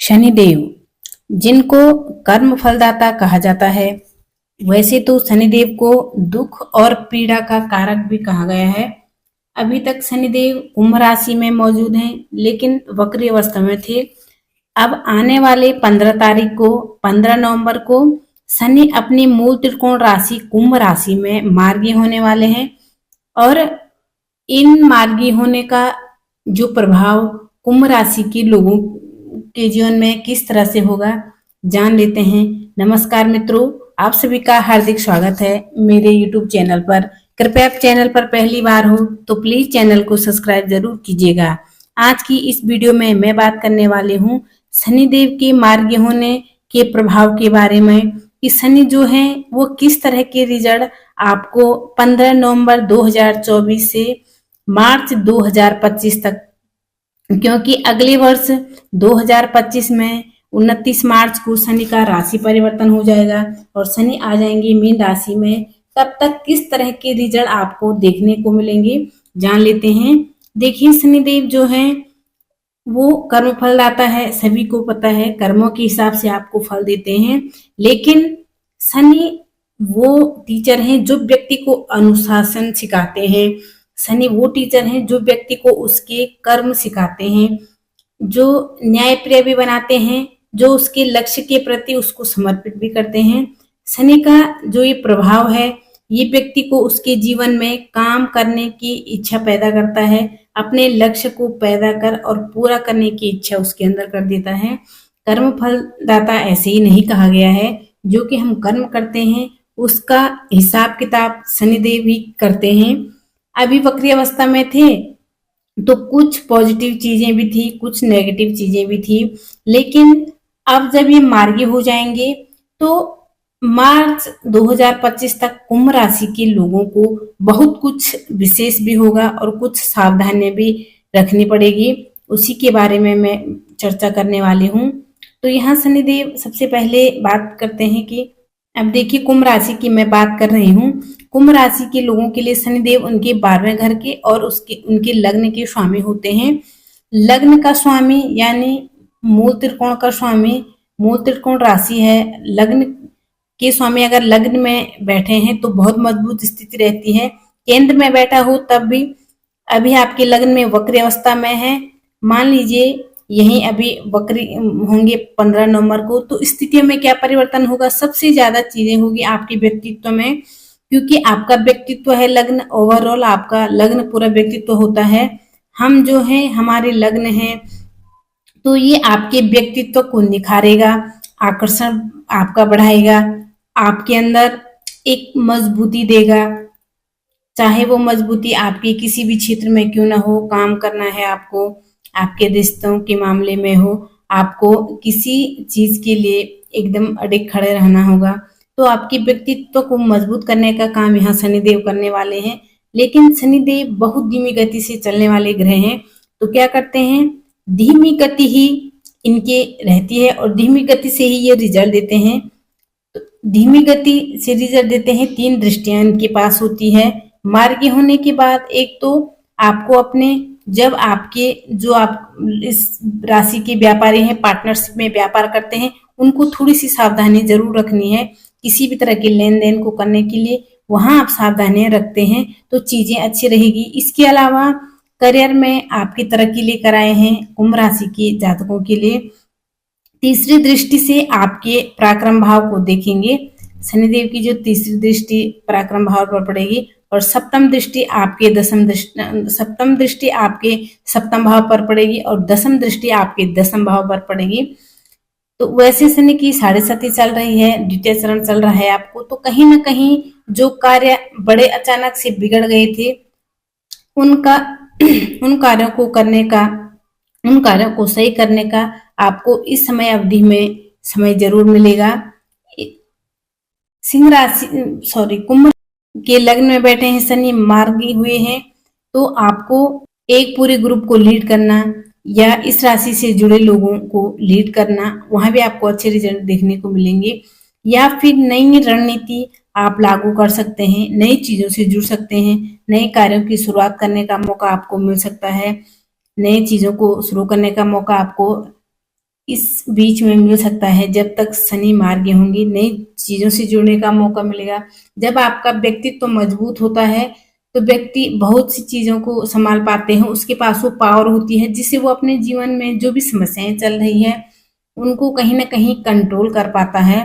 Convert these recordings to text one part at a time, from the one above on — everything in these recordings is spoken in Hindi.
शनिदेव, जिनको कर्म फलदाता कहा जाता है, वैसे तो शनिदेव को दुख और पीड़ा का कारक भी कहा गया है। अभी तक शनिदेव कुंभ राशि में मौजूद हैं, लेकिन वक्री अवस्था में थे। अब आने वाले 15 नवंबर को शनि अपनी मूल त्रिकोण राशि कुंभ राशि में मार्गी होने वाले हैं और इन मार्गी होने का जो प्रभाव कुंभ राशि के लोगों के जीवन में किस तरह से होगा, जान लेते हैं। नमस्कार मित्रों, आप सभी का हार्दिक स्वागत है मेरे YouTube चैनल पर। कृपया आप चैनल पर पहली बार हो तो प्लीज चैनल को सब्सक्राइब जरूर कीजिएगा। आज की इस वीडियो में मैं बात करने वाली हूँ शनिदेव के मार्गी होने के प्रभाव के बारे में कि शनि जो है वो किस तरह के रिजल्ट आपको 15 नवंबर 2024 से मार्च 2025 तक, क्योंकि अगले वर्ष 2025 में 29 मार्च को शनि का राशि परिवर्तन हो जाएगा और शनि आ जाएंगे मीन राशि में। तब तक किस तरह के रिजल्ट आपको देखने को मिलेंगे, जान लेते हैं। देखिए, शनिदेव जो है वो कर्म फल दाता है, सभी को पता है, कर्मों के हिसाब से आपको फल देते हैं। लेकिन शनि वो टीचर हैं जो व्यक्ति को अनुशासन सिखाते हैं। शनि वो टीचर हैं जो व्यक्ति को उसके कर्म सिखाते हैं, जो न्यायप्रिय भी बनाते हैं, जो उसके लक्ष्य के प्रति उसको समर्पित भी करते हैं। शनि का जो ये प्रभाव है ये व्यक्ति को उसके जीवन में काम करने की इच्छा पैदा करता है, अपने लक्ष्य को पैदा कर और पूरा करने की इच्छा उसके अंदर कर देता है। कर्म फल दाता ऐसे ही नहीं कहा गया है, जो कि हम कर्म करते हैं उसका हिसाब किताब शनिदेव ही करते हैं। अभी वक्री अवस्था में थे तो कुछ पॉजिटिव चीजें भी थी, कुछ नेगेटिव चीजें भी थी, लेकिन अब जब ये मार्गी हो जाएंगे तो मार्च 2025 तक कुंभ राशि के लोगों को बहुत कुछ विशेष भी होगा और कुछ सावधानियां भी रखनी पड़ेगी। उसी के बारे में मैं चर्चा करने वाली हूँ। तो यहाँ शनिदेव सबसे पहले बात करते हैं कि अब देखिए, कुंभ राशि की मैं बात कर रही हूँ। कुंभ राशि के लोगों के लिए शनिदेव उनके 12वें घर के और उनके लग्न के स्वामी होते हैं। लग्न का स्वामी यानी मूल त्रिकोण का स्वामी, मूल त्रिकोण राशि है। लग्न के स्वामी अगर लग्न में बैठे हैं तो बहुत मजबूत स्थिति रहती है। केंद्र में बैठा हो तब भी, अभी आपके लग्न में वक्री अवस्था में है, मान लीजिए यही अभी वक्री होंगे 15 नवंबर को, तो स्थितियों में क्या परिवर्तन होगा? सबसे ज्यादा चीजें होगी आपके व्यक्तित्व में, क्योंकि आपका व्यक्तित्व है लग्न, ओवरऑल आपका लग्न पूरा व्यक्तित्व होता है। हम जो है हमारे लग्न है, तो ये आपके व्यक्तित्व को निखारेगा, आकर्षण आपका बढ़ाएगा, आपके अंदर एक मजबूती देगा। चाहे वो मजबूती आपकी किसी भी क्षेत्र में क्यों ना हो, काम करना है आपको, आपके रिश्तों के मामले में हो, आपको किसी चीज के लिए एकदम अडिग खड़े रहना होगा, तो आपके व्यक्तित्व को मजबूत करने का काम यहाँ शनिदेव करने वाले हैं। लेकिन शनिदेव बहुत धीमी गति से चलने वाले ग्रह हैं, तो क्या करते हैं, धीमी गति ही इनके रहती है और धीमी गति से ही ये रिजल्ट देते हैं। तो धीमी गति से रिजल्ट देते हैं, 3 दृष्टियां इनके पास होती है। मार्गी होने के बाद एक तो आपको अपने, जब आपके जो आप इस राशि के व्यापारी हैं, पार्टनरशिप में व्यापार करते हैं, उनको थोड़ी सी सावधानी जरूर रखनी है। किसी भी तरह के लेन देन को करने के लिए वहां आप सावधानियां रखते हैं तो चीजें अच्छी रहेगी। इसके अलावा करियर में आपकी तरक्की लेकर आए हैं कुंभ राशि के जातकों के लिए। तीसरी दृष्टि से आपके पराक्रम भाव को देखेंगे, शनिदेव की जो तीसरी दृष्टि पराक्रम भाव पर पड़ेगी और सप्तम दृष्टि आपके सप्तम भाव पर पड़ेगी और दसम दृष्टि आपके 10वें भाव पर पड़ेगी। तो वैसे शनि की 7.5 चल रही है, द्वितीय चरण चल रहा है आपको, तो कहीं ना कहीं जो कार्य बड़े अचानक से बिगड़ गए थे उनका उन कार्यों को सही करने का आपको इस समय अवधि में समय जरूर मिलेगा। कुंभ के लग्न में बैठे हैं शनि, मार्गी हुए हैं, तो आपको एक पूरे ग्रुप को लीड करना या इस राशि से जुड़े लोगों को लीड करना, वहां भी आपको अच्छे रिजल्ट देखने को मिलेंगे। या फिर नई रणनीति आप लागू कर सकते हैं, नई चीजों से जुड़ सकते हैं, नए कार्यों की शुरुआत करने का मौका आपको मिल सकता है, नई चीजों को शुरू करने का मौका आपको इस बीच में मिल सकता है। जब तक शनि मार्गी होंगी, नई चीजों से जुड़ने का मौका मिलेगा। जब आपका व्यक्तित्व मजबूत होता है तो व्यक्ति बहुत सी चीजों को संभाल पाते हैं, उसके पास वो पावर होती है जिससे वो अपने जीवन में जो भी समस्याएं चल रही है उनको कहीं ना कहीं कंट्रोल कर पाता है।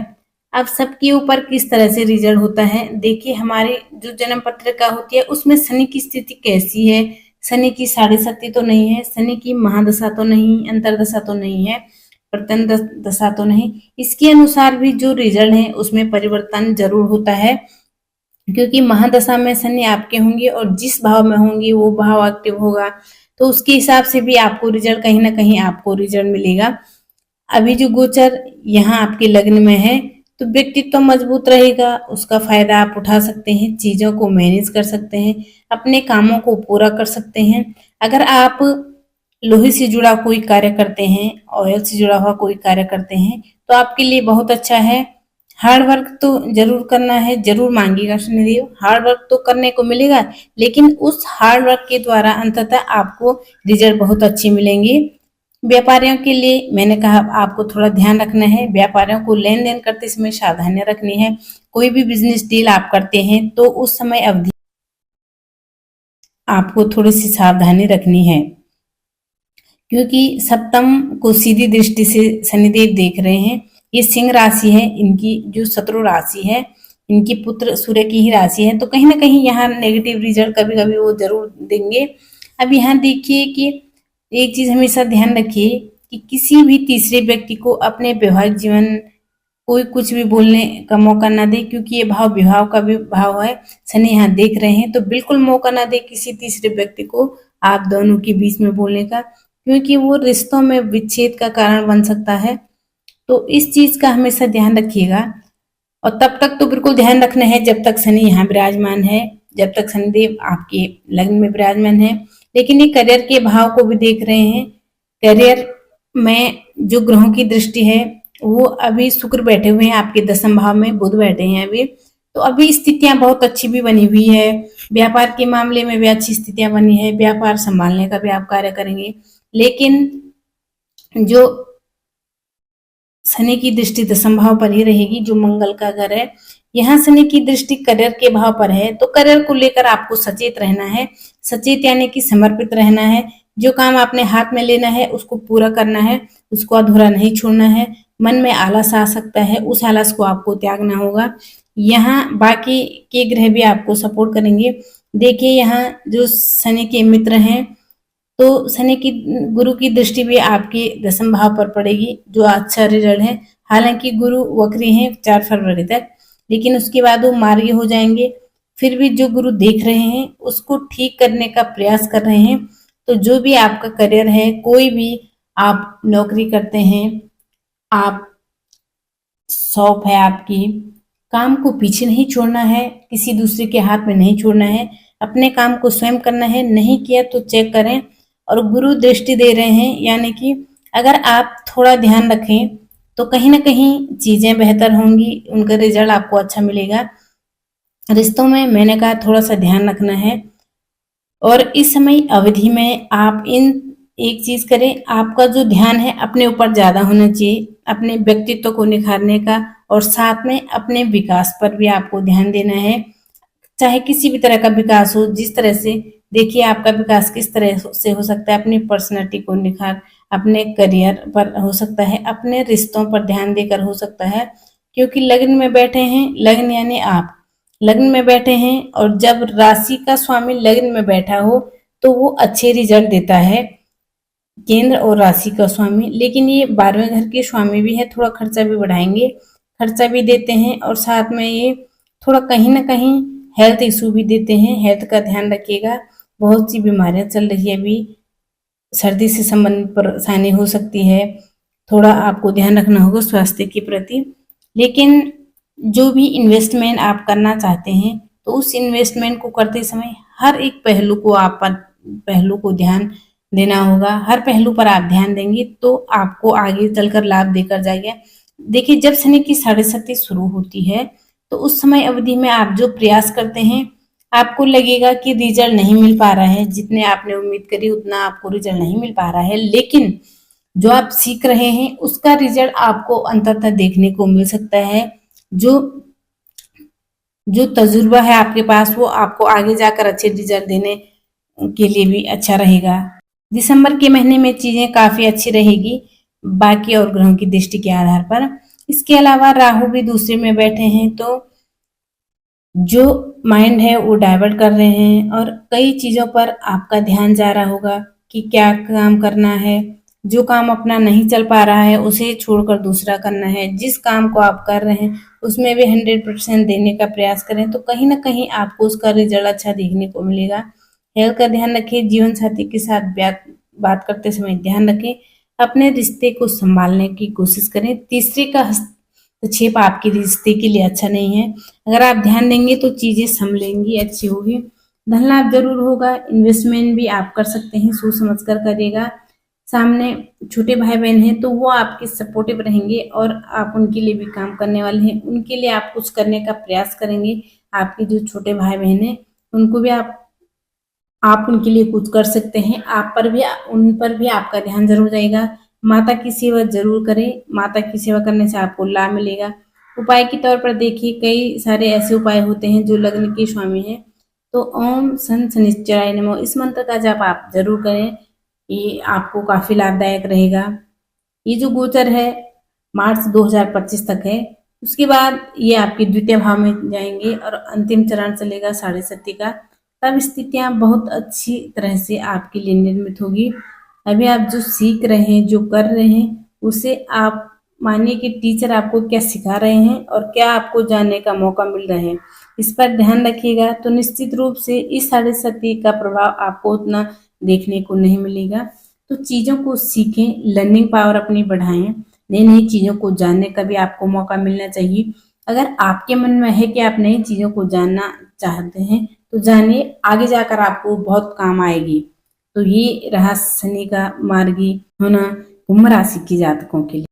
अब सबके ऊपर किस तरह से रिजल्ट होता है, देखिए हमारे जो जन्म पत्रिका होती है उसमें शनि की स्थिति कैसी है। शनि की साढ़े सती तो नहीं है, शनि की महादशा तो नहीं, अंतरदशा तो नहीं है, प्रत्यन दशा तो नहीं। इसके अनुसार भी जो रिजल्ट है उसमें परिवर्तन जरूर होता है, क्योंकि महादशा में शनि आपके होंगे और जिस भाव में होंगे वो भाव एक्टिव होगा, तो उसके हिसाब से भी आपको रिजल्ट कहीं ना कहीं आपको रिजल्ट मिलेगा। अभी जो गोचर यहाँ आपके लग्न में है तो व्यक्तित्व तो मजबूत रहेगा, उसका फायदा आप उठा सकते हैं, चीजों को मैनेज कर सकते हैं, अपने कामों को पूरा कर सकते हैं। अगर आप लोहे से जुड़ा कोई कार्य करते हैं, ऑयल से जुड़ा हुआ कोई कार्य करते हैं तो आपके लिए बहुत अच्छा है। हार्ड वर्क तो जरूर करना है, जरूर मांगेगा शनिदेव, हार्ड वर्क तो करने को मिलेगा, लेकिन उस हार्ड वर्क के द्वारा अंततः आपको रिजल्ट बहुत अच्छे मिलेंगे। व्यापारियों के लिए मैंने कहा आपको थोड़ा ध्यान रखना है, व्यापारियों को लेन देन करते समय सावधानियां रखनी है। कोई भी बिजनेस डील आप करते हैं तो उस समय अवधि आपको थोड़ी सी सावधानी रखनी है, क्योंकि सप्तम को सीधी दृष्टि से शनिदेव देख रहे हैं। ये सिंह राशि है, इनकी जो शत्रु राशि है, इनकी पुत्र सूर्य की ही राशि है, तो कहीं ना कहीं यहाँ नेगेटिव रिजल्ट कभी कभी वो जरूर देंगे। अब यहाँ देखिए कि एक चीज हमेशा ध्यान रखिए कि किसी भी तीसरे व्यक्ति को अपने वैवाहिक जीवन कोई कुछ भी बोलने का मौका ना दे, क्योंकि ये भाव विवाह का भी भाव है, शनि यहाँ देख रहे हैं, तो बिल्कुल मौका ना दे किसी तीसरे व्यक्ति को आप दोनों के बीच में बोलने का, क्योंकि वो रिश्तों में विच्छेद का कारण बन सकता है। तो इस चीज का हमेशा ध्यान रखिएगा। और तब तक तो बिल्कुल ध्यान रखना है जब तक शनि यहाँ विराजमान है, जब तक शनिदेव आपके लग्न में विराजमान है। लेकिन ये करियर के भाव को भी देख रहे हैं। करियर में जो ग्रहों की दृष्टि है वो अभी शुक्र बैठे हुए हैं आपके दसम भाव में, बुध बैठे हैं अभी, तो अभी स्थितियां बहुत अच्छी भी बनी हुई है। व्यापार के मामले में भी अच्छी स्थितियां बनी है, व्यापार संभालने का भी आप कार्य करेंगे। लेकिन जो शनि की दृष्टि दसम भाव पर ही रहेगी, जो मंगल का घर है। यहाँ शनि की दृष्टि करियर के भाव पर है, तो करियर को लेकर आपको सचेत रहना है। सचेत यानी कि समर्पित रहना है। जो काम आपने हाथ में लेना है उसको पूरा करना है, उसको अधूरा नहीं छोड़ना है। मन में आलस आ सकता है, उस आलस को आपको त्यागना होगा। यहाँ बाकी के ग्रह भी आपको सपोर्ट करेंगे। देखिए यहाँ जो शनि के मित्र हैं, तो शनि की गुरु की दृष्टि भी आपके दसम भाव पर पड़ेगी, जो अच्छा रिजल्ट है। हालांकि गुरु वक्री हैं 4 फरवरी तक, लेकिन उसके बाद वो मार्गी हो जाएंगे। फिर भी जो गुरु देख रहे हैं उसको ठीक करने का प्रयास कर रहे हैं। तो जो भी आपका करियर है, कोई भी आप नौकरी करते हैं, आप शॉप है आपकी, काम को पीछे नहीं छोड़ना है, किसी दूसरे के हाथ में नहीं छोड़ना है, अपने काम को स्वयं करना है। नहीं किया तो चेक करें। और गुरु दृष्टि दे रहे हैं, यानी कि अगर आप थोड़ा ध्यान रखें तो कहीं ना कहीं चीजें बेहतर होंगी, उनका रिजल्ट आपको अच्छा मिलेगा। रिश्तों में मैंने कहा थोड़ा सा ध्यान रखना है। और इस समय अवधि में आप इन एक चीज करें, आपका जो ध्यान है अपने ऊपर ज्यादा होना चाहिए, अपने व्यक्तित्व को निखारने का, और साथ में अपने विकास पर भी आपको ध्यान देना है। चाहे किसी भी तरह का विकास हो, जिस तरह से देखिए आपका विकास किस तरह से हो सकता है, अपनी पर्सनैलिटी को निखार, अपने करियर पर हो सकता है, अपने रिश्तों पर ध्यान देकर हो सकता है। क्योंकि लग्न में बैठे हैं, लग्न यानी आप लग्न में बैठे हैं, और जब राशि का स्वामी लग्न में बैठा हो तो वो अच्छे रिजल्ट देता है, केंद्र और राशि का स्वामी। लेकिन ये 12वें घर के स्वामी भी है, थोड़ा खर्चा भी बढ़ाएंगे, खर्चा भी देते हैं, और साथ में ये थोड़ा कहीं ना कहीं हेल्थ इशू भी देते हैं। हेल्थ का ध्यान रखिएगा, बहुत सी बीमारियां चल रही है अभी, सर्दी से संबंधित परेशानी हो सकती है, थोड़ा आपको ध्यान रखना होगा स्वास्थ्य के प्रति। लेकिन जो भी इन्वेस्टमेंट आप करना चाहते हैं तो उस इन्वेस्टमेंट को करते समय हर एक पहलू को ध्यान देना होगा। हर पहलू पर आप ध्यान देंगे तो आपको आगे चलकर लाभ देकर जाएगा। देखिए जब शनि की साढ़े सती शुरू होती है तो उस समय अवधि में आप जो प्रयास करते हैं आपको लगेगा कि रिजल्ट नहीं मिल पा रहा है, जितने आपने उम्मीद करी उतना आपको रिजल्ट नहीं मिल पा रहा है। लेकिन जो आप सीख रहे हैं उसका रिजल्ट आपको अंततः देखने को मिल सकता है। जो जो तजुर्बा है आपके पास वो आपको आगे जाकर अच्छे रिजल्ट देने के लिए भी अच्छा रहेगा। दिसंबर के महीने में चीजें काफी अच्छी रहेगी बाकी और ग्रहों की दृष्टि के आधार पर। इसके अलावा राहु भी दूसरे में बैठे हैं तो जो माइंड है वो डाइवर्ट कर रहे हैं और कई चीजों पर आपका ध्यान जा रहा होगा कि क्या काम करना है। जो काम अपना नहीं चल पा रहा है उसे छोड़कर दूसरा करना है। जिस काम को आप कर रहे हैं उसमें भी 100% देने का प्रयास करें तो कहीं ना कहीं आपको उसका रिजल्ट अच्छा देखने को मिलेगा। हेल्थ का ध्यान रखें। जीवन साथी के साथ बात करते समय ध्यान रखें। अपने रिश्ते को संभालने की कोशिश करें। तीसरे का हस्तक्षेप आपके रिश्ते के लिए अच्छा नहीं है। अगर आप ध्यान देंगे तो चीजें संभलेंगी, अच्छी होगी। धन लाभ जरूर होगा। इन्वेस्टमेंट भी आप कर सकते हैं, सोच समझ कर करिएगा। सामने छोटे भाई बहन हैं तो वो आपके सपोर्टिव रहेंगे और आप उनके लिए भी काम करने वाले हैं। उनके लिए आप कुछ करने का प्रयास करेंगे। आपके जो छोटे भाई बहन हैं उनको भी आप उनके लिए कुछ कर सकते हैं। आप पर भी उन पर भी आपका ध्यान जरूर जाएगा। माता की सेवा जरूर करें। माता की सेवा करने से आपको लाभ मिलेगा। उपाय के तौर पर देखिए कई सारे ऐसे उपाय होते हैं जो लग्न के स्वामी हैं। तो ओम सन शनिश्चराय नमः इस मंत्र का जाप आप जरूर करें। ये आपको काफी लाभदायक रहेगा। ये जो गोचर है मार्च 2025 तक है। उसके बाद ये आपके द्वितीय भाव में जाएंगे और अंतिम चरण चलेगा 7.5 का। तब स्थितियां बहुत अच्छी तरह से आपके लिए निर्मित होगी। अभी आप जो सीख रहे हैं, जो कर रहे हैं, उसे आप मानिए कि टीचर आपको क्या सिखा रहे हैं और क्या आपको जानने का मौका मिल रहा है, इस पर ध्यान रखिएगा तो निश्चित रूप से इस 7.5 का प्रभाव आपको उतना देखने को नहीं मिलेगा। तो चीजों को सीखें, लर्निंग पावर अपनी बढ़ाएं। नई नई चीजों को जानने का भी आपको मौका मिलना चाहिए। अगर आपके मन में है कि आप नई चीजों को जानना चाहते हैं तो जानिए, आगे जाकर आपको बहुत काम आएगी। तो ये रहा शनि का मार्गी होना कुंभ राशि की जातकों के लिए।